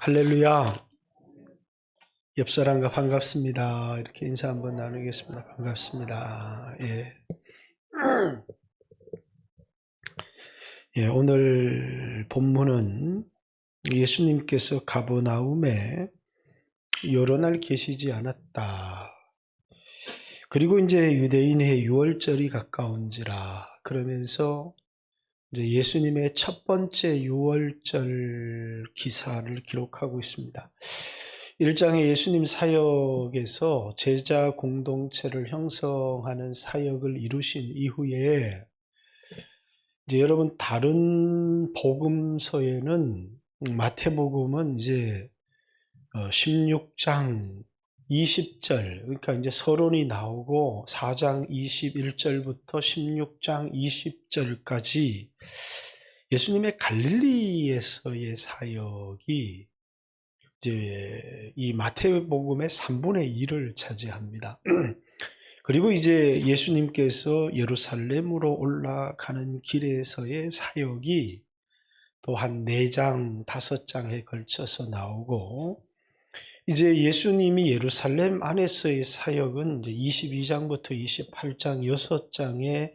할렐루야. 옆 사람과 반갑습니다. 이렇게 인사 한번 나누겠습니다. 반갑습니다. 오늘 본문은 예수님께서 가버나움에 여러 날 계시지 않았다. 그리고 이제 유대인의 유월절이 가까운지라 그러면서 이제 예수님의 첫 번째 유월절 기사를 기록하고 있습니다. 1장의 예수님 사역에서 제자 공동체를 형성하는 사역을 이루신 이후에 이제 여러분 다른 복음서에는 마태복음은 이제 16장 20절 그러니까 이제 서론이 나오고 4장 21절부터 16장 20절까지 예수님의 갈릴리에서의 사역이 이제 이 마태복음의 3분의 1을 차지합니다. 그리고 이제 예수님께서 예루살렘으로 올라가는 길에서의 사역이 또 한 4장, 5장에 걸쳐서 나오고 이제 예수님이 예루살렘 안에서의 사역은 이제 22장부터 28장 6장에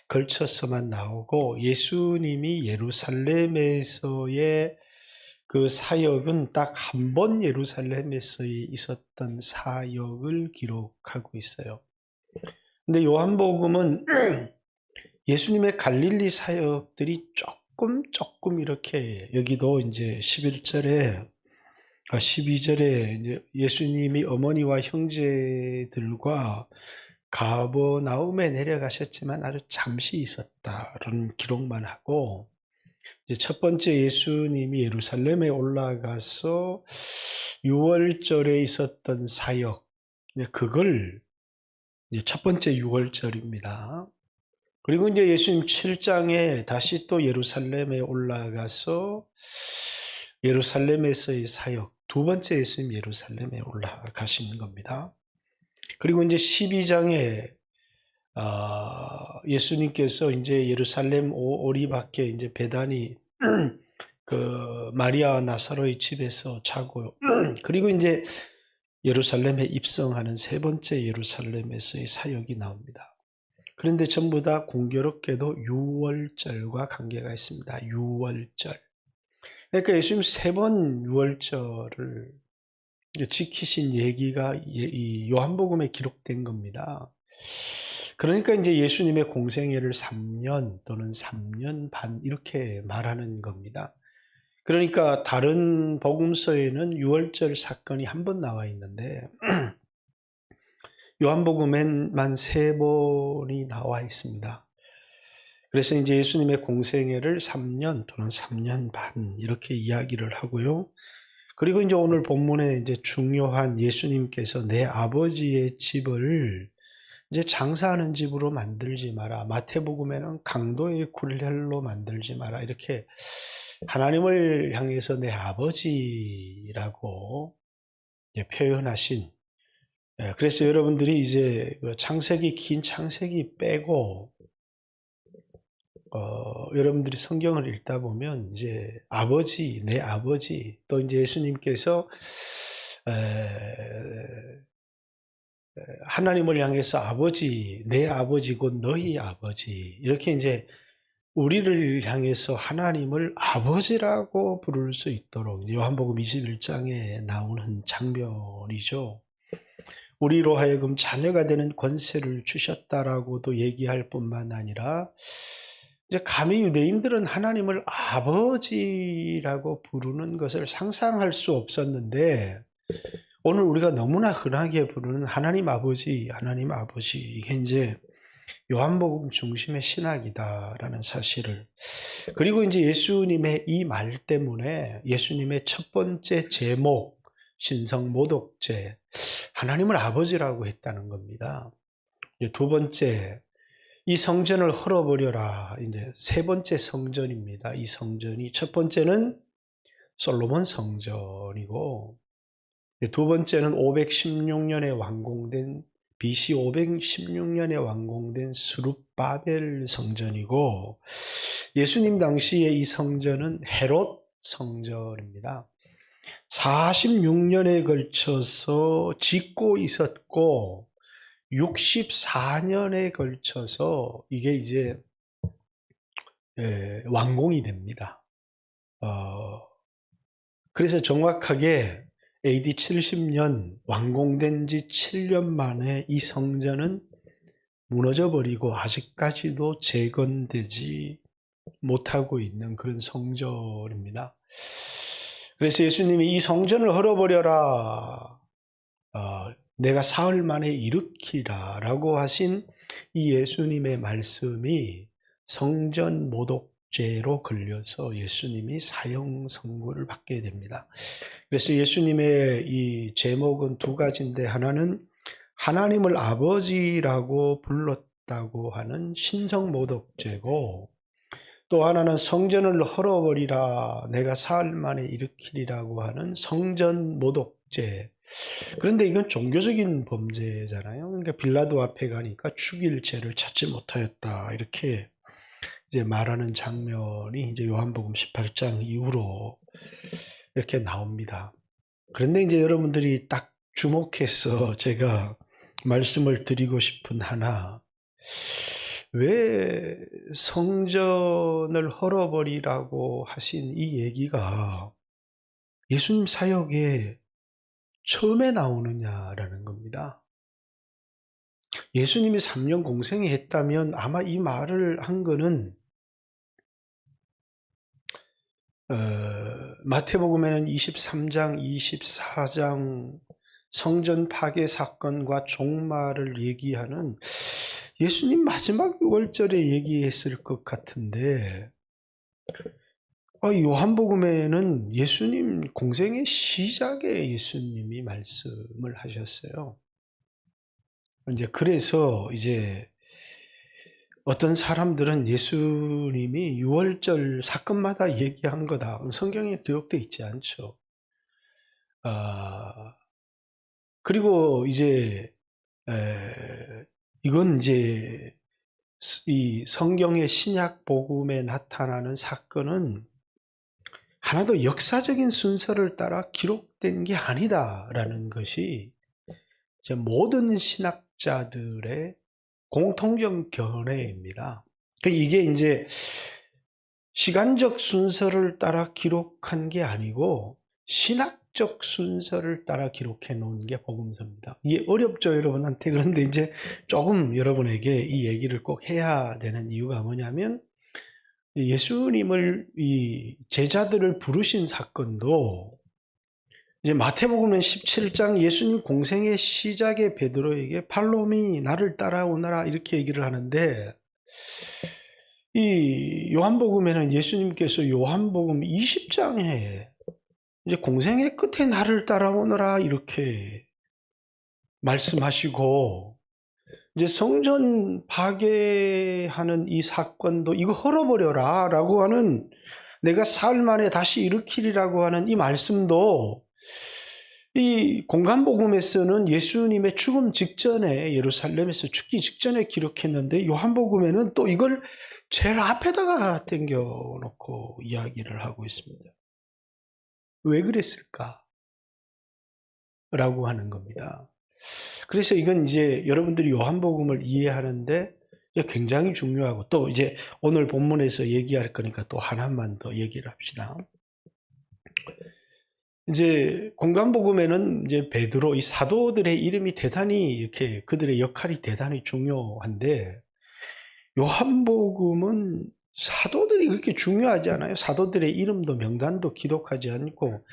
걸쳐서만 나오고 예수님이 예루살렘에서의 그 사역은 딱 한 번 예루살렘에서 있었던 사역을 기록하고 있어요. 근데 요한복음은 예수님의 갈릴리 사역들이 조금 이렇게 여기도 이제 12절에 이제 예수님이 어머니와 형제들과 가버나움에 내려가셨지만 아주 잠시 있었다라는 기록만 하고 이제 첫 번째 예수님이 예루살렘에 올라가서 6월절에 있었던 사역, 그걸 이제 첫 번째 6월절입니다. 그리고 이제 예수님 7장에 다시 또 예루살렘에 올라가서 예루살렘에서의 사역, 두 번째 예수님 예루살렘에 올라가시는 겁니다. 그리고 이제 12장에 예수님께서 이제 예루살렘 오리밖에 이제 베다니 그 마리아와 나사로의 집에서 자고 그리고 이제 예루살렘에 입성하는 세 번째 예루살렘에서의 사역이 나옵니다. 그런데 전부 다 공교롭게도 유월절과 관계가 있습니다. 유월절. 그러니까 예수님 3번 유월절을 지키신 얘기가 이 요한복음에 기록된 겁니다. 그러니까 이제 예수님의 공생애를 3년 또는 3년 반 이렇게 말하는 겁니다. 그러니까 다른 복음서에는 유월절 사건이 한 번 나와 있는데 요한복음에만 3번이 나와 있습니다. 그래서 이제 예수님의 공생애를 3년 또는 3년 반 이렇게 이야기를 하고요. 그리고 이제 오늘 본문에 이제 중요한 예수님께서 내 아버지의 집을 이제 장사하는 집으로 만들지 마라. 마태복음에는 강도의 굴렐로 만들지 마라. 이렇게 하나님을 향해서 내 아버지라고 이제 표현하신. 그래서 여러분들이 이제 창세기 긴 창세기 빼고 여러분들이 성경을 읽다 보면 이제 아버지, 내 아버지, 또 이제 예수님께서 하나님을 향해서 아버지, 내 아버지 곧 너희 아버지 이렇게 이제 우리를 향해서 하나님을 아버지라고 부를 수 있도록 요한복음 21장에 나오는 장면이죠. 우리로 하여금 자녀가 되는 권세를 주셨다라고도 얘기할 뿐만 아니라 이제 감히 유대인들은 하나님을 아버지라고 부르는 것을 상상할 수 없었는데 오늘 우리가 너무나 흔하게 부르는 하나님 아버지 이게 이제 요한복음 중심의 신학이다라는 사실을 그리고 이제 예수님의 이 말 때문에 예수님의 첫 번째 제목 신성모독죄 하나님을 아버지라고 했다는 겁니다. 두 번째 이 성전을 헐어버려라. 이제 세 번째 성전입니다. 이 성전이 첫 번째는 솔로몬 성전이고 두 번째는 516년에 완공된 BC 516년에 완공된 스룹바벨 성전이고 예수님 당시에 이 성전은 헤롯 성전입니다. 46년에 걸쳐서 짓고 있었고 64년에 걸쳐서 이게 이제 완공이 됩니다. 그래서 정확하게 AD 70년 완공된 지 7년 만에 이 성전은 무너져 버리고 아직까지도 재건되지 못하고 있는 그런 성전입니다. 그래서 예수님이 이 성전을 헐어버려라, 내가 사흘 만에 일으키라 라고 하신 이 예수님의 말씀이 성전 모독죄로 걸려서 예수님이 사형 선고를 받게 됩니다. 그래서 예수님의 이 제목은 두 가지인데, 하나는 하나님을 아버지라고 불렀다고 하는 신성모독죄고, 또 하나는 성전을 헐어버리라 내가 사흘 만에 일으키리라고 하는 성전모독죄. 그런데 이건 종교적인 범죄잖아요. 그러니까 빌라도 앞에 가니까 죽일 죄를 찾지 못하였다, 이렇게 이제 말하는 장면이 이제 요한복음 18장 이후로 이렇게 나옵니다. 그런데 이제 여러분들이 딱 주목해서 제가 말씀을 드리고 싶은 하나, 왜 성전을 헐어버리라고 하신 이 얘기가 예수님 사역에 처음에 나오느냐라는 겁니다. 예수님이 3년 공생에 했다면 아마 이 말을 한 거는 마태복음에는 23장, 24장 성전 파괴 사건과 종말을 얘기하는 예수님 마지막 6월절에 얘기했을 것 같은데, 요한복음에는 예수님 공생의 시작에 예수님이 말씀을 하셨어요. 이제 그래서 이제 어떤 사람들은 예수님이 6월절 사건마다 얘기한 거다, 성경에 기록되어 있지 않죠. 그리고 이제 이건 이제 이 성경의 신약 복음에 나타나는 사건은 하나도 역사적인 순서를 따라 기록된 게 아니다라는 것이 이제 모든 신학자들의 공통적 견해입니다. 이게 이제 시간적 순서를 따라 기록한 게 아니고 신학적 순서를 따라 기록해 놓은 게 복음서입니다. 이게 어렵죠, 여러분한테. 그런데 이제 조금 여러분에게 이 얘기를 꼭 해야 되는 이유가 뭐냐면, 예수님을 이 제자들을 부르신 사건도 이제 마태복음은 17장 예수님 공생의 시작에 베드로에게 팔로미 나를 따라오너라 이렇게 얘기를 하는데, 이 요한복음에는 예수님께서 요한복음 20장에 이제 공생의 끝에 나를 따라오너라 이렇게 말씀하시고, 이제 성전 파괴하는 이 사건도 이거 헐어버려라 라고 하는, 내가 사흘 만에 다시 일으키리라고 하는 이 말씀도 이 공간복음에서는 예수님의 죽음 직전에 예루살렘에서 죽기 직전에 기록했는데, 요한복음에는 또 이걸 제일 앞에다가 당겨놓고 이야기를 하고 있습니다. 왜 그랬을까? 라고 하는 겁니다. 그래서 이건 이제 여러분들이 요한복음을 이해하는데 굉장히 중요하고, 또 이제 오늘 본문에서 얘기할 거니까 또 하나만 더 얘기를 합시다. 이제 공간복음에는 이제 베드로, 이 사도들의 이름이 대단히 이렇게 그들의 역할이 대단히 중요한데, 요한복음은 사도들이 그렇게 중요하지 않아요. 사도들의 이름도 명단도 기록하지 않고,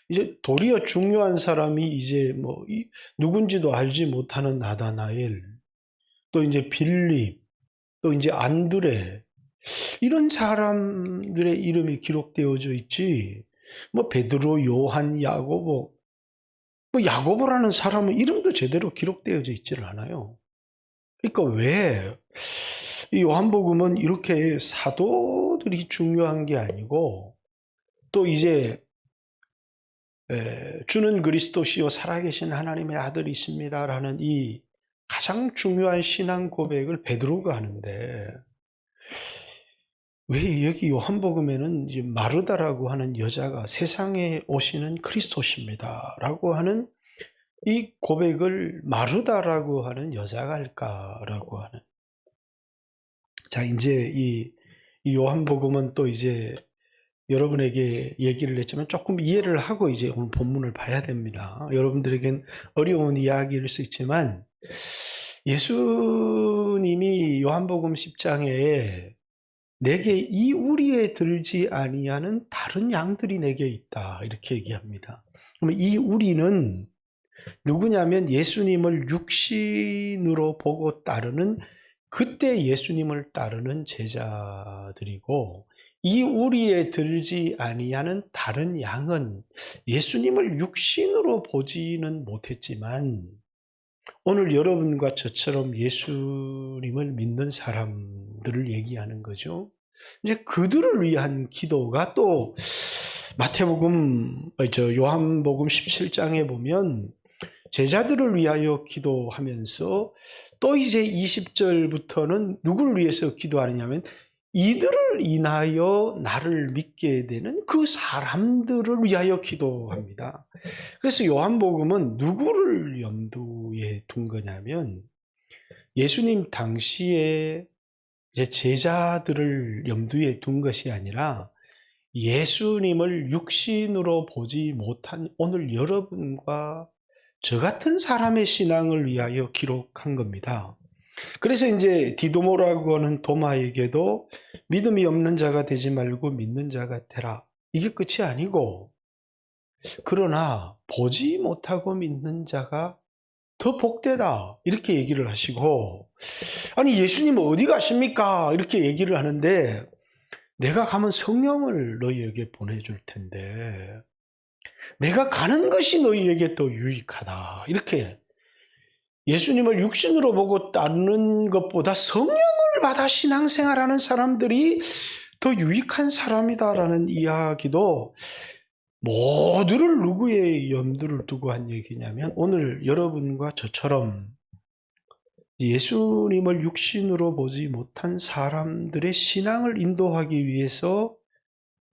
이제 도리어 중요한 사람이 이제 뭐 누군지도 알지 못하는 나다나엘, 또 이제 빌립, 또 이제 안드레, 이런 사람들의 이름이 기록되어져 있지, 뭐 베드로, 요한, 야고보, 뭐 야고보라는 사람은 이름도 제대로 기록되어져 있지를 않아요. 그러니까 왜 이 요한복음은 이렇게 사도들이 중요한 게 아니고, 또 이제 주는 그리스도시요 살아계신 하나님의 아들이십니다라는 이 가장 중요한 신앙 고백을 베드로가 하는데, 왜 여기 요한복음에는 이제 마르다라고 하는 여자가 세상에 오시는 그리스도십니다라고 하는 이 고백을 마르다라고 하는 여자가 할까라고 하는. 자, 이제 이 요한복음은 또 이제 여러분에게 얘기를 했지만 조금 이해를 하고 이제 오늘 본문을 봐야 됩니다. 여러분들에겐 어려운 이야기일 수 있지만 예수님이 요한복음 10장에 내게 이 우리에 들지 아니하는 다른 양들이 내게 있다 이렇게 얘기합니다. 그러면 이 우리는 누구냐면 예수님을 육신으로 보고 따르는 그때 예수님을 따르는 제자들이고, 이 우리에 들지 아니하는 다른 양은 예수님을 육신으로 보지는 못했지만 오늘 여러분과 저처럼 예수님을 믿는 사람들을 얘기하는 거죠. 이제 그들을 위한 기도가 또 요한복음 17장에 보면 제자들을 위하여 기도하면서 또 이제 20절부터는 누구를 위해서 기도하느냐면 이들을 인하여 나를 믿게 되는 그 사람들을 위하여 기도합니다. 그래서 요한복음은 누구를 염두에 둔 거냐면 예수님 당시에 이제 제자들을 염두에 둔 것이 아니라 예수님을 육신으로 보지 못한 오늘 여러분과 저 같은 사람의 신앙을 위하여 기록한 겁니다. 그래서 이제 디도모라고 하는 도마에게도 믿음이 없는 자가 되지 말고 믿는 자가 되라. 이게 끝이 아니고, 그러나 보지 못하고 믿는 자가 더 복되다 이렇게 얘기를 하시고, 아니 예수님 어디 가십니까? 이렇게 얘기를 하는데 내가 가면 성령을 너희에게 보내줄 텐데 내가 가는 것이 너희에게 또 유익하다. 이렇게 예수님을 육신으로 보고 따르는 것보다 성령을 받아 신앙생활하는 사람들이 더 유익한 사람이다라는 이야기도 모두를 누구의 염두를 두고 한 얘기냐면 오늘 여러분과 저처럼 예수님을 육신으로 보지 못한 사람들의 신앙을 인도하기 위해서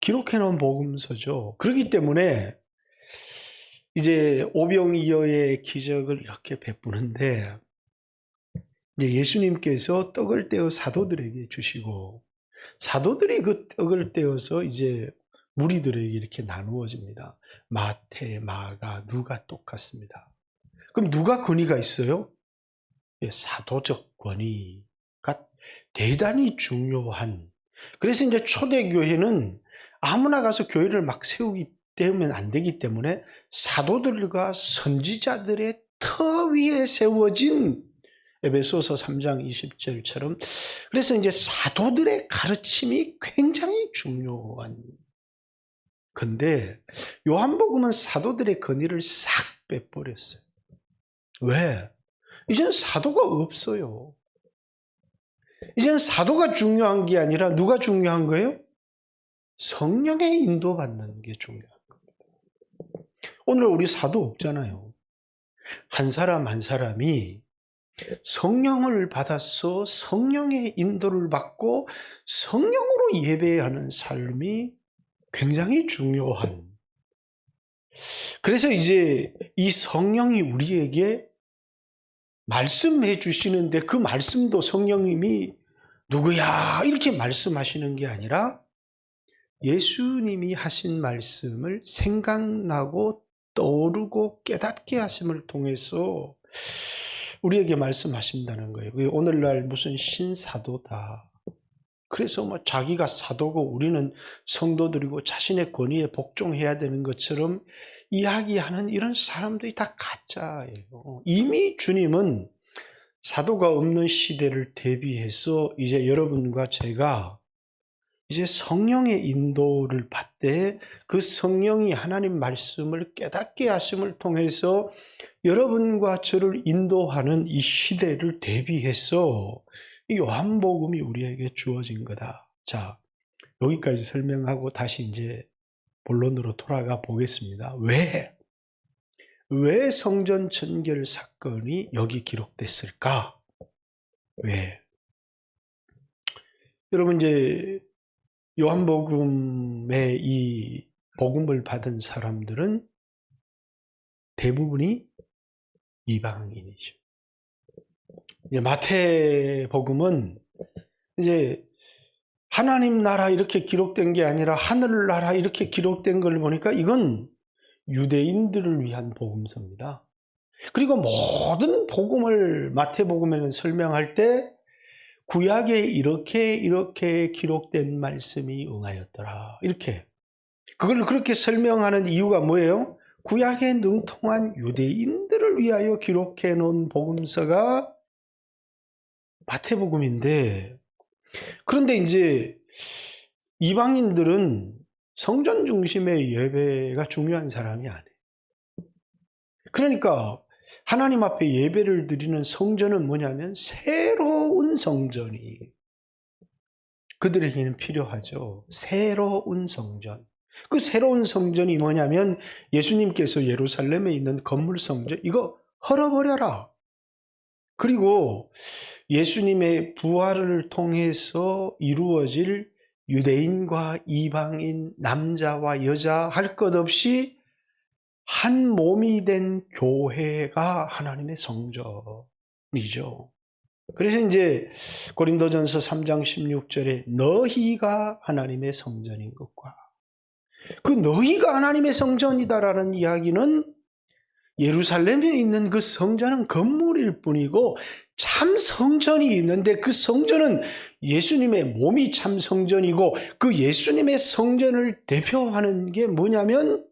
기록해 놓은 복음서죠. 그렇기 때문에 이제 오병이어의 기적을 이렇게 베푸는데 이제 예수님께서 떡을 떼어 사도들에게 주시고 사도들이 그 떡을 떼어서 이제 무리들에게 이렇게 나누어집니다. 마태, 마가, 누가 똑같습니다. 그럼 누가 권위가 있어요? 사도적 권위가 대단히 중요한. 그래서 이제 초대교회는 아무나 가서 교회를 막 세우면 안 되기 때문에 사도들과 선지자들의 터 위에 세워진 에베소서 3장 20절처럼 그래서 이제 사도들의 가르침이 굉장히 중요한 건데 요한복음은 사도들의 권위를 싹 빼버렸어요. 왜? 이제는 사도가 없어요. 이제는 사도가 중요한 게 아니라 누가 중요한 거예요? 성령의 인도받는 게 중요한 겁니다. 오늘 우리 사도 없잖아요. 한 사람 한 사람이 성령을 받아서 성령의 인도를 받고 성령으로 예배하는 삶이 굉장히 중요한. 그래서 이제 이 성령이 우리에게 말씀해 주시는데 그 말씀도 성령님이 누구야 이렇게 말씀하시는 게 아니라 예수님이 하신 말씀을 생각나고 떠오르고 깨닫게 하심을 통해서 우리에게 말씀하신다는 거예요. 오늘날 무슨 신사도다. 그래서 뭐 자기가 사도고 우리는 성도들이고 자신의 권위에 복종해야 되는 것처럼 이야기하는 이런 사람들이 다 가짜예요. 이미 주님은 사도가 없는 시대를 대비해서 이제 여러분과 제가 이제 성령의 인도를 받되 그 성령이 하나님 말씀을 깨닫게 하심을 통해서 여러분과 저를 인도하는 이 시대를 대비해서 이 요한복음이 우리에게 주어진 거다. 자, 여기까지 설명하고 다시 이제 본론으로 돌아가 보겠습니다. 왜 성전 전결 사건이 여기 기록됐을까? 왜? 여러분 이제 요한복음의 이 복음을 받은 사람들은 대부분이 이방인이죠. 마태복음은 이제 하나님 나라 이렇게 기록된 게 아니라 하늘나라 이렇게 기록된 걸 보니까 이건 유대인들을 위한 복음서입니다. 그리고 모든 복음을 마태복음에는 설명할 때 구약에 이렇게 기록된 말씀이 응하였더라. 이렇게. 그걸 그렇게 설명하는 이유가 뭐예요? 구약에 능통한 유대인들을 위하여 기록해 놓은 복음서가 마태복음인데, 그런데 이제 이방인들은 성전 중심의 예배가 중요한 사람이 아니에요. 그러니까 하나님 앞에 예배를 드리는 성전은 뭐냐면 새로운 성전이 그들에게는 필요하죠. 새로운 성전. 그 새로운 성전이 뭐냐면 예수님께서 예루살렘에 있는 건물 성전 이거 헐어버려라. 그리고 예수님의 부활을 통해서 이루어질 유대인과 이방인, 남자와 여자 할 것 없이 한 몸이 된 교회가 하나님의 성전이죠. 그래서 이제 고린도전서 3장 16절에 너희가 하나님의 성전인 것과 그 너희가 하나님의 성전이다라는 이야기는 예루살렘에 있는 그 성전은 건물일 뿐이고 참 성전이 있는데 그 성전은 예수님의 몸이 참 성전이고 그 예수님의 성전을 대표하는 게 뭐냐면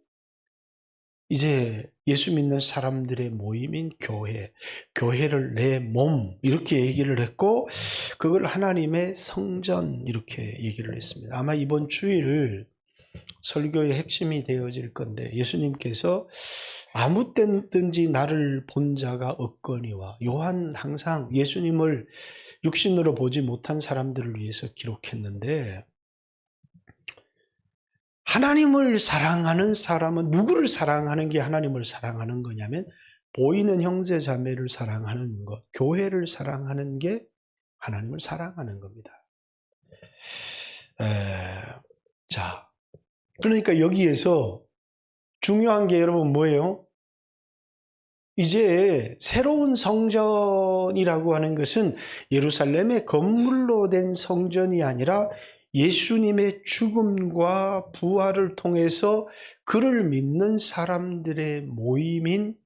이제 예수 믿는 사람들의 모임인 교회, 교회를 내 몸 이렇게 얘기를 했고 그걸 하나님의 성전 이렇게 얘기를 했습니다. 아마 이번 주일 설교의 핵심이 되어질 건데 예수님께서 아무 때든지 나를 본 자가 없거니와 요한 항상 예수님을 육신으로 보지 못한 사람들을 위해서 기록했는데 하나님을 사랑하는 사람은 누구를 사랑하는 게 하나님을 사랑하는 거냐면 보이는 형제 자매를 사랑하는 것, 교회를 사랑하는 게 하나님을 사랑하는 겁니다. 자, 그러니까 여기에서 중요한 게 여러분 뭐예요? 이제 새로운 성전이라고 하는 것은 예루살렘의 건물로 된 성전이 아니라 예수님의 죽음과 부활을 통해서 그를 믿는 사람들의 모임인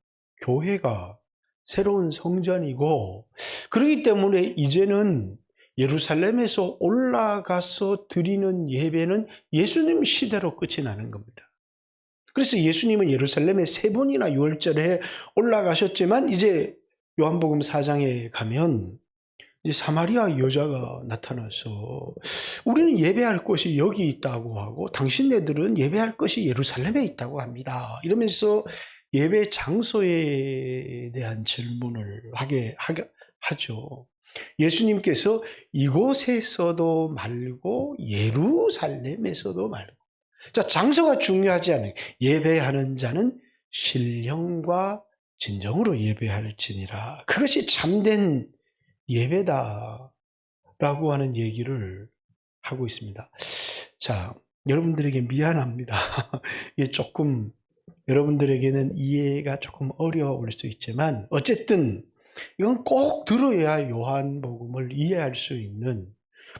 교회가 새로운 성전이고 그렇기 때문에 이제는 예루살렘에서 올라가서 드리는 예배는 예수님 시대로 끝이 나는 겁니다. 그래서 예수님은 예루살렘에 3번이나 유월절에 올라가셨지만 이제 요한복음 4장에 가면 이제 사마리아 여자가 나타나서 우리는 예배할 곳이 여기 있다고 하고 당신네들은 예배할 것이 예루살렘에 있다고 합니다. 이러면서 예배 장소에 대한 질문을 하죠. 예수님께서 이곳에서도 말고 예루살렘에서도 말고 자, 장소가 중요하지 않아요. 예배하는 자는 신령과 진정으로 예배할지니라. 그것이 참된 예배다라고 하는 얘기를 하고 있습니다. 자, 여러분들에게 미안합니다. 이게 조금 여러분들에게는 이해가 조금 어려울 수 있지만 어쨌든 이건 꼭 들어야 요한복음을 이해할 수 있는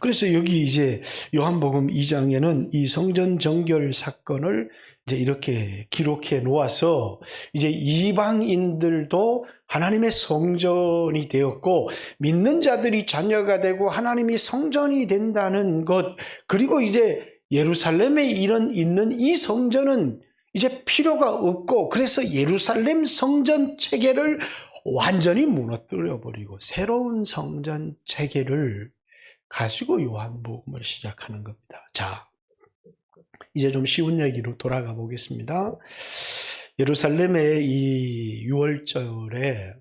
그래서 여기 이제 요한복음 2장에는 이 성전 정결 사건을 이제 이렇게 기록해 놓아서 이제 이방인들도 하나님의 성전이 되었고 믿는 자들이 자녀가 되고 하나님이 성전이 된다는 것 그리고 이제 예루살렘에 있는 이 성전은 이제 필요가 없고 그래서 예루살렘 성전 체계를 완전히 무너뜨려 버리고 새로운 성전 체계를 가지고 요한복음을 시작하는 겁니다. 자, 이제 좀 쉬운 얘기로 돌아가 보겠습니다. 예루살렘의 이 유월절에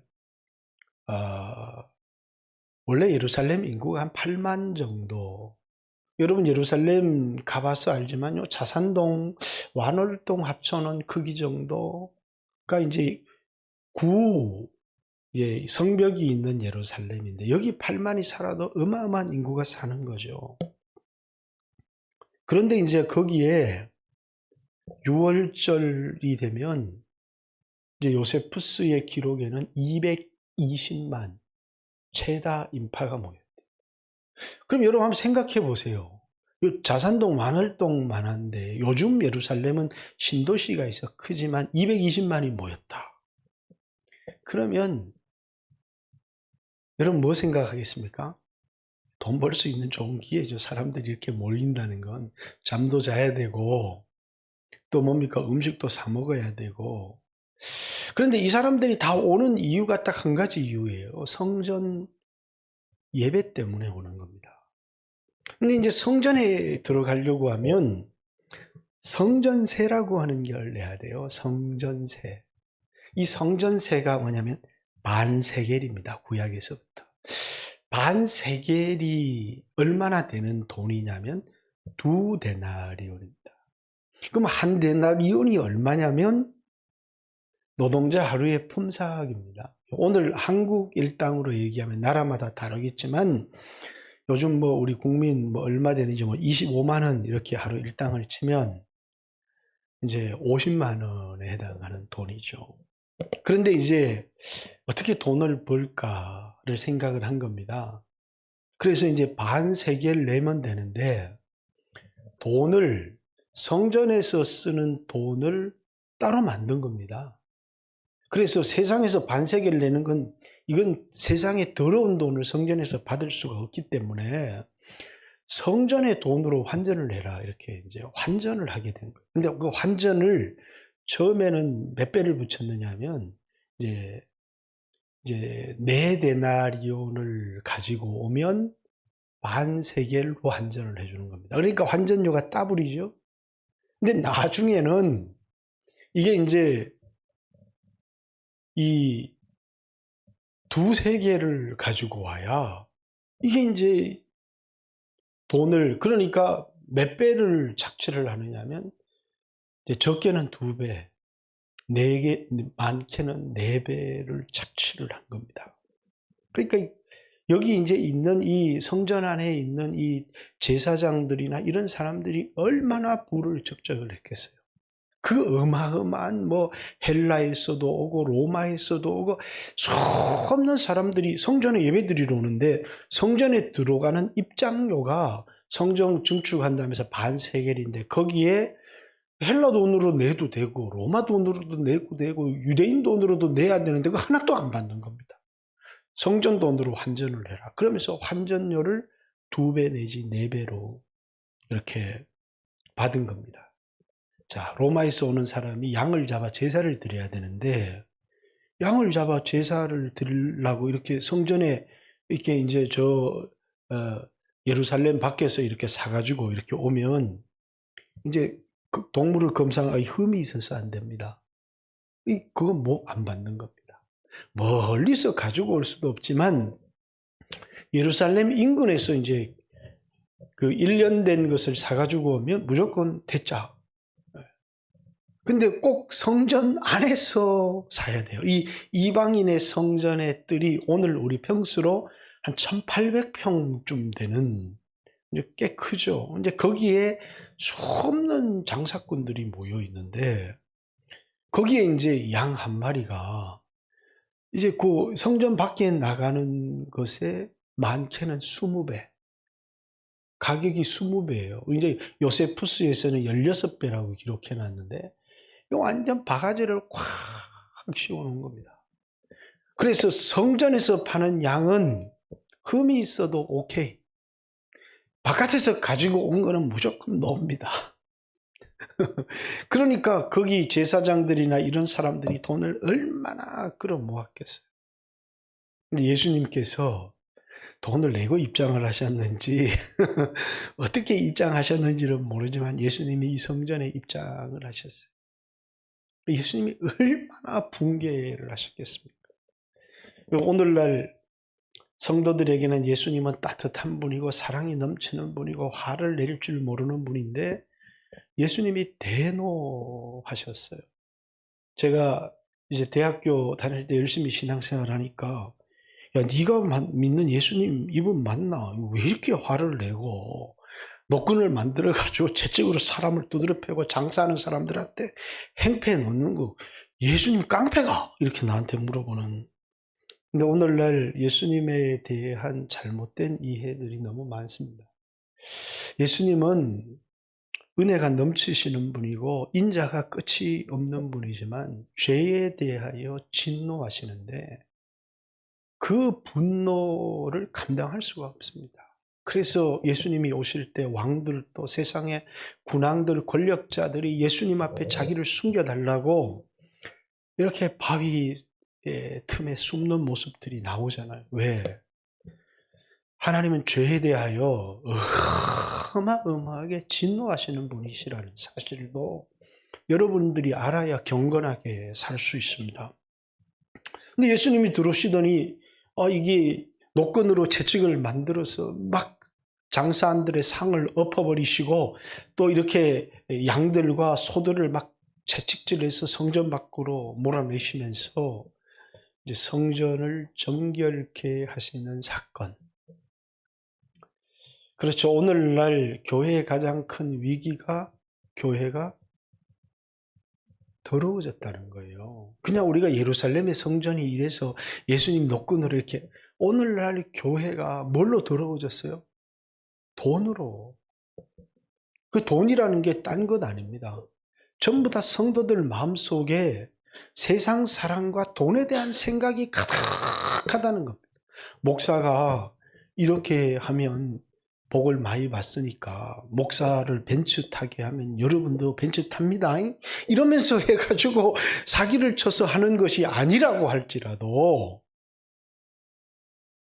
원래 예루살렘 인구가 한 8만 정도. 여러분 예루살렘 가봐서 알지만요. 자산동, 완월동 합쳐놓은 크기 정도가 이제 성벽이 있는 예루살렘인데 여기 8만이 살아도 어마어마한 인구가 사는 거죠. 그런데 이제 거기에 6월절이 되면 이제 요세푸스의 기록에는 220만 최다 인파가 모였대요. 그럼 여러분 한번 생각해 보세요. 자산동 만월동만한데 요즘 예루살렘은 신도시가 있어 크지만 220만이 모였다. 그러면 여러분 뭐 생각하겠습니까? 돈 벌 수 있는 좋은 기회죠. 사람들이 이렇게 모인다는 건 잠도 자야 되고 또 뭡니까? 음식도 사 먹어야 되고. 그런데 이 사람들이 다 오는 이유가 딱 한 가지 이유예요. 성전 예배 때문에 오는 겁니다. 근데 이제 성전에 들어가려고 하면 성전세라고 하는 걸 내야 돼요. 성전세. 이 성전세가 뭐냐면 반세겔입니다. 구약에서부터. 반세겔이 얼마나 되는 돈이냐면 2데나리온입니다. 그럼 한 데나리온이 얼마냐면 노동자 하루의 품삯입니다. 오늘 한국 일당으로 얘기하면 나라마다 다르겠지만 요즘 뭐 우리 국민 뭐 얼마 되는지 뭐 25만 원 이렇게 하루 일당을 치면 이제 50만 원에 해당하는 돈이죠. 그런데 이제 어떻게 돈을 벌까를 생각을 한 겁니다. 그래서 이제 반세겔 내면 되는데 돈을 성전에서 쓰는 돈을 따로 만든 겁니다. 그래서 세상에서 반세겔 내는 건 이건 세상에 더러운 돈을 성전에서 받을 수가 없기 때문에 성전의 돈으로 환전을 내라 이렇게 이제 환전을 하게 된 거예요. 근데 그 환전을 처음에는 몇 배를 붙였느냐면 이제 4데나리온을 가지고 오면 반세겔로 환전을 해주는 겁니다. 그러니까 환전료가 따블이죠. 근데 나중에는 이게 이제 이 2-3개를 가지고 와야 이게 이제 돈을 그러니까 몇 배를 착취를 하느냐면 이제 적게는 2배, 4개, 많게는 4배를 착취를 한 겁니다. 그러니까 여기 이제 있는 이 성전 안에 있는 이 제사장들이나 이런 사람들이 얼마나 부를 적적을 했겠어요. 그 어마어마한 뭐 헬라에서도 오고 로마에서도 오고 수없는 사람들이 성전에 예배드리러 오는데 성전에 들어가는 입장료가 성전 증축한다면서 반세겔인데 거기에 헬라 돈으로 내도 되고 로마 돈으로도 내고 되고 유대인 돈으로도 내야 되는데 그거 하나도 안 받는 겁니다. 성전 돈으로 환전을 해라. 그러면서 환전료를 2배 내지 4배로 이렇게 받은 겁니다. 자, 로마에서 오는 사람이 양을 잡아 제사를 드려야 되는데 양을 잡아 제사를 드리려고 이렇게 성전에 이렇게 이제 예루살렘 밖에서 이렇게 사가지고 이렇게 오면 이제 그 동물을 검사하기 흠이 있어서 안 됩니다. 그건 뭐 안 받는 겁니다. 멀리서 가지고 올 수도 없지만 예루살렘 인근에서 이제 그 1년 된 것을 사가지고 오면 무조건 대짜. 근데 꼭 성전 안에서 사야 돼요. 이 이방인의 성전의 뜰이 오늘 우리 평수로 한 1800평쯤 되는 꽤 크죠. 이제 거기에 수없는 장사꾼들이 모여 있는데 거기에 이제 양 한 마리가 이제 그 성전 밖에 나가는 것에 많게는 20배. 가격이 20배예요. 이제 요세푸스에서는 16배라고 기록해 놨는데 완전 바가지를 꽉 씌워놓은 겁니다. 그래서 성전에서 파는 양은 흠이 있어도 오케이. 바깥에서 가지고 온 거는 무조건 넣습니다. 그러니까 거기 제사장들이나 이런 사람들이 돈을 얼마나 끌어모았겠어요. 근데 예수님께서 돈을 내고 입장을 하셨는지 어떻게 입장하셨는지는 모르지만 예수님이 이 성전에 입장을 하셨어요. 예수님이 얼마나 붕괴를 하셨겠습니까? 오늘날 성도들에게는 예수님은 따뜻한 분이고 사랑이 넘치는 분이고 화를 내릴 줄 모르는 분인데 예수님이 대노하셨어요. 제가 이제 대학교 다닐 때 열심히 신앙생활 하니까 야, 네가 믿는 예수님 이분 맞나? 왜 이렇게 화를 내고 노끈을 만들어가지고 채찍으로 사람을 두드려 패고 장사하는 사람들한테 행패해 놓는 거, 예수님 깡패가? 이렇게 나한테 물어보는. 근데 오늘날 예수님에 대한 잘못된 이해들이 너무 많습니다. 예수님은 은혜가 넘치시는 분이고 인자가 끝이 없는 분이지만 죄에 대하여 진노하시는데 그 분노를 감당할 수가 없습니다. 그래서 예수님이 오실 때 왕들도 세상의 군왕들, 권력자들이 예수님 앞에 자기를 숨겨달라고 이렇게 바위의 틈에 숨는 모습들이 나오잖아요. 왜? 하나님은 죄에 대하여 어마어마하게 진노하시는 분이시라는 사실도 여러분들이 알아야 경건하게 살 수 있습니다. 근데 예수님이 들어오시더니 이게 노끈으로 채찍을 만들어서 막 장사한들의 상을 엎어버리시고 또 이렇게 양들과 소들을 막 채찍질해서 성전 밖으로 몰아내시면서 이제 성전을 정결케 하시는 사건. 그렇죠. 오늘날 교회의 가장 큰 위기가 교회가 더러워졌다는 거예요. 그냥 우리가 예루살렘의 성전이 이래서 예수님 노끈으로 이렇게, 오늘날 교회가 뭘로 더러워졌어요? 돈으로. 그 돈이라는 게 딴 것 아닙니다. 전부 다 성도들 마음속에 세상 사랑과 돈에 대한 생각이 가득하다는 겁니다. 목사가 이렇게 하면 복을 많이 받으니까 목사를 벤츠 타게 하면 여러분도 벤츠 탑니다. 이러면서 해가지고 사기를 쳐서 하는 것이 아니라고 할지라도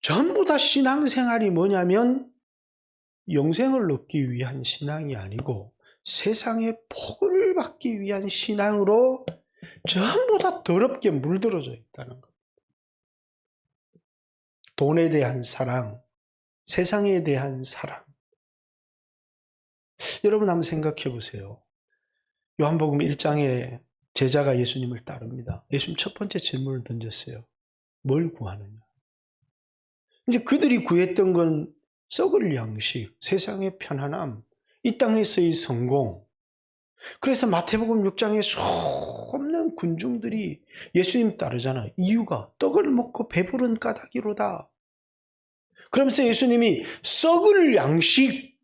전부 다 신앙생활이 뭐냐면 영생을 얻기 위한 신앙이 아니고 세상의 복을 받기 위한 신앙으로 전부 다 더럽게 물들어져 있다는 것. 돈에 대한 사랑, 세상에 대한 사랑. 여러분 한번 생각해 보세요. 요한복음 1장에 제자가 예수님을 따릅니다. 예수님 첫 번째 질문을 던졌어요. 뭘 구하느냐? 이제 그들이 구했던 건 썩을 양식, 세상의 편안함, 이 땅에서의 성공. 그래서 마태복음 6장에 수없는 군중들이 예수님 따르잖아요. 이유가 떡을 먹고 배부른 까닭이로다. 그러면서 예수님이 썩을 양식,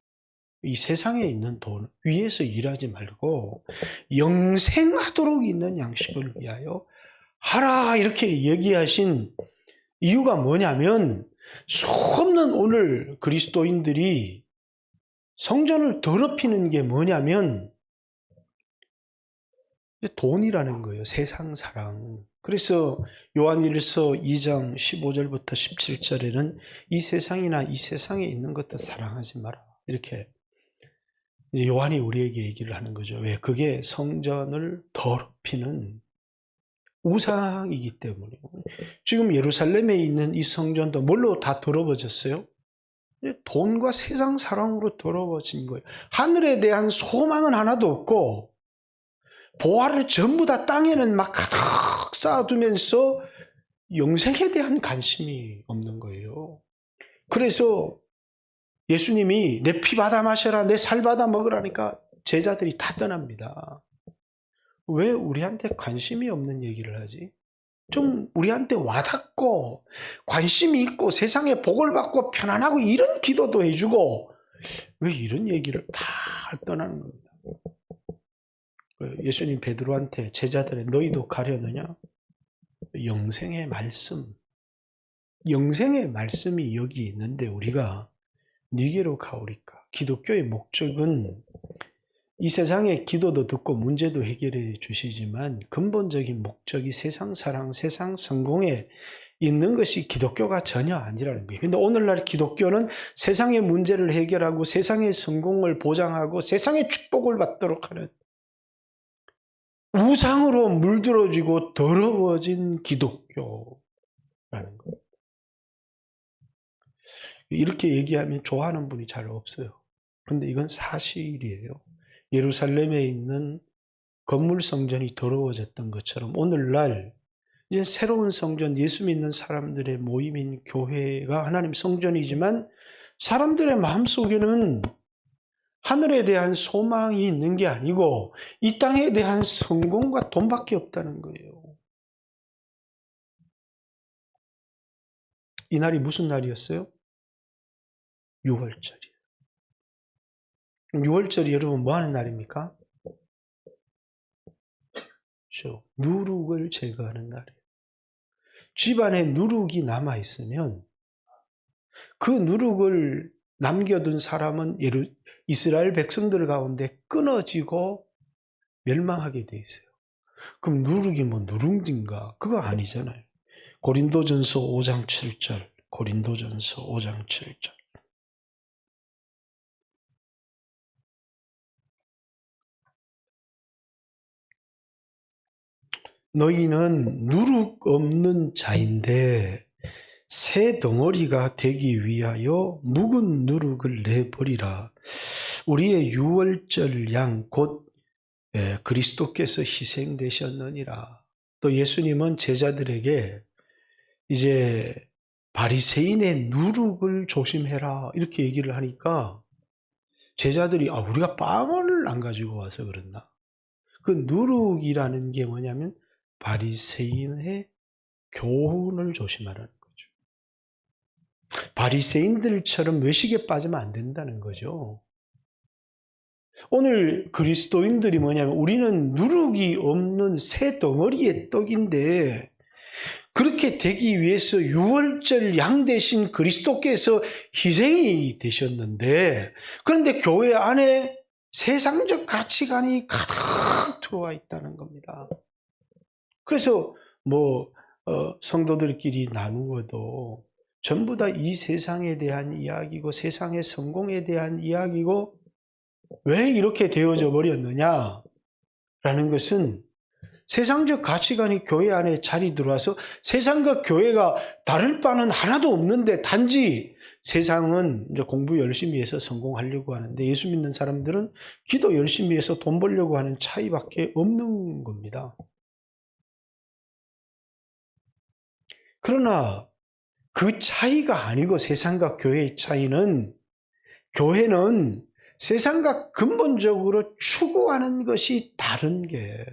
이 세상에 있는 돈 위에서 일하지 말고 영생하도록 있는 양식을 위하여 하라, 이렇게 얘기하신 이유가 뭐냐면, 수없는 오늘 그리스도인들이 성전을 더럽히는 게 뭐냐면 돈이라는 거예요. 세상 사랑. 그래서 요한일서 2장 15절부터 17절에는 이 세상이나 이 세상에 있는 것도 사랑하지 마라, 이렇게 요한이 우리에게 얘기를 하는 거죠. 왜? 그게 성전을 더럽히는 우상이기 때문에. 지금 예루살렘에 있는 이 성전도 뭘로 다 더러워졌어요? 돈과 세상 사랑으로 더러워진 거예요. 하늘에 대한 소망은 하나도 없고 보화를 전부 다 땅에는 막 가득 쌓아두면서 영생에 대한 관심이 없는 거예요. 그래서 예수님이 내 피 받아 마셔라, 내 살 받아 먹으라니까 제자들이 다 떠납니다. 왜 우리한테 관심이 없는 얘기를 하지? 좀 우리한테 와닿고 관심이 있고 세상에 복을 받고 편안하고 이런 기도도 해주고, 왜 이런 얘기를 다 떠나는 겁니다. 예수님 베드로한테 제자들의 너희도 가려느냐? 영생의 말씀, 영생의 말씀이 여기 있는데 우리가 니게로 가오리까? 기독교의 목적은 이 세상의 기도도 듣고 문제도 해결해 주시지만 근본적인 목적이 세상 사랑, 세상 성공에 있는 것이 기독교가 전혀 아니라는 거예요. 근데 오늘날 기독교는 세상의 문제를 해결하고 세상의 성공을 보장하고 세상의 축복을 받도록 하는 우상으로 물들어지고 더러워진 기독교라는 거예요. 이렇게 얘기하면 좋아하는 분이 잘 없어요. 근데 이건 사실이에요. 예루살렘에 있는 건물 성전이 더러워졌던 것처럼 오늘날 이제 새로운 성전, 예수 믿는 사람들의 모임인 교회가 하나님 성전이지만 사람들의 마음속에는 하늘에 대한 소망이 있는 게 아니고 이 땅에 대한 성공과 돈밖에 없다는 거예요. 이 날이 무슨 날이었어요? 6월절이에요. 6월절이 여러분 뭐 하는 날입니까? 누룩을 제거하는 날이에요. 집안에 누룩이 남아있으면 그 누룩을 남겨둔 사람은 이스라엘 백성들 가운데 끊어지고 멸망하게 돼 있어요. 그럼 누룩이 뭐 누룽진가? 그거 아니잖아요. 고린도전서 5장 7절. 고린도전서 5장 7절. 너희는 누룩 없는 자인데 새 덩어리가 되기 위하여 묵은 누룩을 내버리라. 우리의 유월절 양 곧 그리스도께서 희생되셨느니라. 또 예수님은 제자들에게 이제 바리새인의 누룩을 조심해라 이렇게 얘기를 하니까 제자들이 우리가 빵을 안 가지고 와서 그랬나? 그 누룩이라는 게 뭐냐면 바리새인의 교훈을 조심하라는 거죠. 바리새인들처럼 외식에 빠지면 안 된다는 거죠. 오늘 그리스도인들이 뭐냐면 우리는 누룩이 없는 새 덩어리의 떡인데 그렇게 되기 위해서 유월절 양 대신 그리스도께서 희생이 되셨는데 그런데 교회 안에 세상적 가치관이 가득 들어와 있다는 겁니다. 그래서 성도들끼리 나누어도 전부 다 이 세상에 대한 이야기고 세상의 성공에 대한 이야기고 왜 이렇게 되어져 버렸느냐라는 것은 세상적 가치관이 교회 안에 자리 들어와서 세상과 교회가 다를 바는 하나도 없는데 단지 세상은 이제 공부 열심히 해서 성공하려고 하는데 예수 믿는 사람들은 기도 열심히 해서 돈 벌려고 하는 차이밖에 없는 겁니다. 그러나 그 차이가 아니고 세상과 교회의 차이는 교회는 세상과 근본적으로 추구하는 것이 다른 게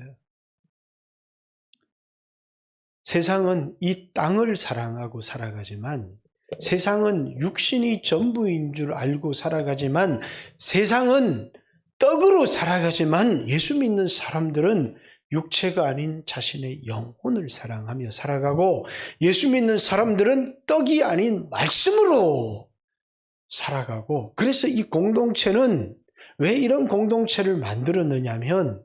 세상은 이 땅을 사랑하고 살아가지만 세상은 육신이 전부인 줄 알고 살아가지만 세상은 떡으로 살아가지만 예수 믿는 사람들은 육체가 아닌 자신의 영혼을 사랑하며 살아가고 예수 믿는 사람들은 떡이 아닌 말씀으로 살아가고 그래서 이 공동체는 왜 이런 공동체를 만들었느냐면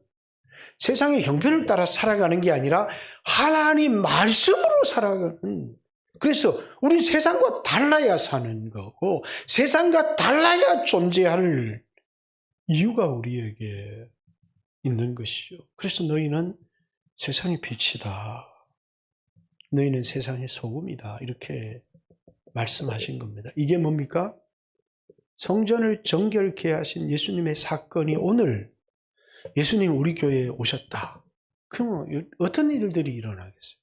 세상의 형편을 따라 살아가는 게 아니라 하나님 말씀으로 살아가는 그래서 우리 세상과 달라야 사는 거고 세상과 달라야 존재할 이유가 우리에게 있는 것이요. 그래서 너희는 세상의 빛이다. 너희는 세상의 소금이다. 이렇게 말씀하신 겁니다. 이게 뭡니까? 성전을 정결케 하신 예수님의 사건이 오늘 예수님 우리 교회에 오셨다. 그러면 어떤 일들이 일어나겠어요?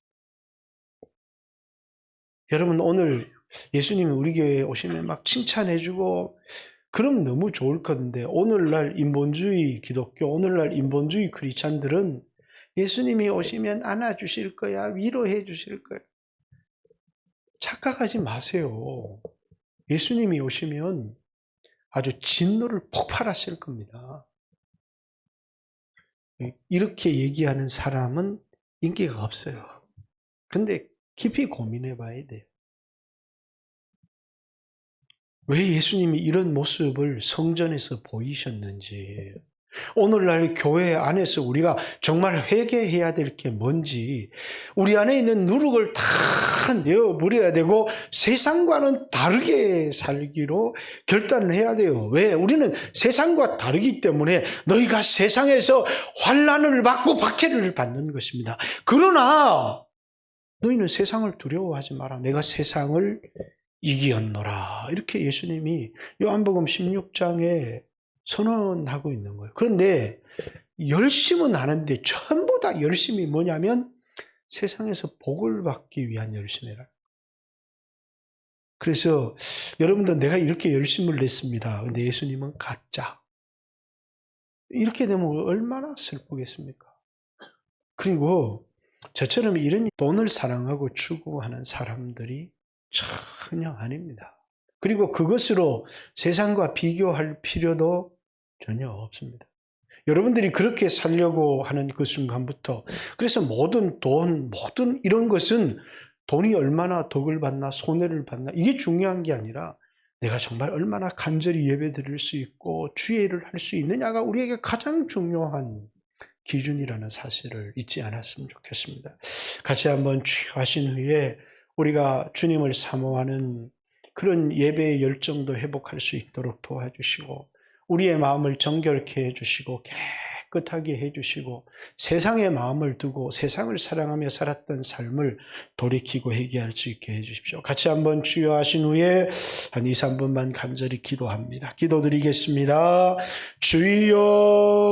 여러분 오늘 예수님이 우리 교회에 오시면 막 칭찬해주고 그럼 너무 좋을 건데 오늘날 인본주의 기독교, 오늘날 인본주의 크리스찬들은 예수님이 오시면 안아주실 거야, 위로해 주실 거야. 착각하지 마세요. 예수님이 오시면 아주 진노를 폭발하실 겁니다. 이렇게 얘기하는 사람은 인기가 없어요. 근데 깊이 고민해 봐야 돼요. 왜 예수님이 이런 모습을 성전에서 보이셨는지, 오늘날 교회 안에서 우리가 정말 회개해야 될 게 뭔지, 우리 안에 있는 누룩을 다 내어버려야 되고 세상과는 다르게 살기로 결단을 해야 돼요. 왜? 우리는 세상과 다르기 때문에 너희가 세상에서 환난을 받고 박해를 받는 것입니다. 그러나 너희는 세상을 두려워하지 마라. 내가 세상을 이기었노라. 이렇게 예수님이 요한복음 16장에 선언하고 있는 거예요. 그런데 열심은 하는데 전부 다 열심이 뭐냐면 세상에서 복을 받기 위한 열심이라. 그래서 여러분들 내가 이렇게 열심을 냈습니다. 근데 예수님은 가짜. 이렇게 되면 얼마나 슬프겠습니까? 그리고 저처럼 이런 돈을 사랑하고 추구하는 사람들이 전혀 아닙니다. 그리고 그것으로 세상과 비교할 필요도 전혀 없습니다. 여러분들이 그렇게 살려고 하는 그 순간부터, 그래서 모든 돈, 모든 이런 것은 돈이 얼마나 덕을 받나 손해를 받나 이게 중요한 게 아니라 내가 정말 얼마나 간절히 예배드릴 수 있고 주의를 할 수 있느냐가 우리에게 가장 중요한 기준이라는 사실을 잊지 않았으면 좋겠습니다. 같이 한번 취하신 후에 우리가 주님을 사모하는 그런 예배의 열정도 회복할 수 있도록 도와주시고 우리의 마음을 정결케 해주시고 깨끗하게 해주시고 세상의 마음을 두고 세상을 사랑하며 살았던 삶을 돌이키고 회개할 수 있게 해주십시오. 같이 한번 주여하신 후에 한 2, 3분만 간절히 기도합니다. 기도드리겠습니다. 주여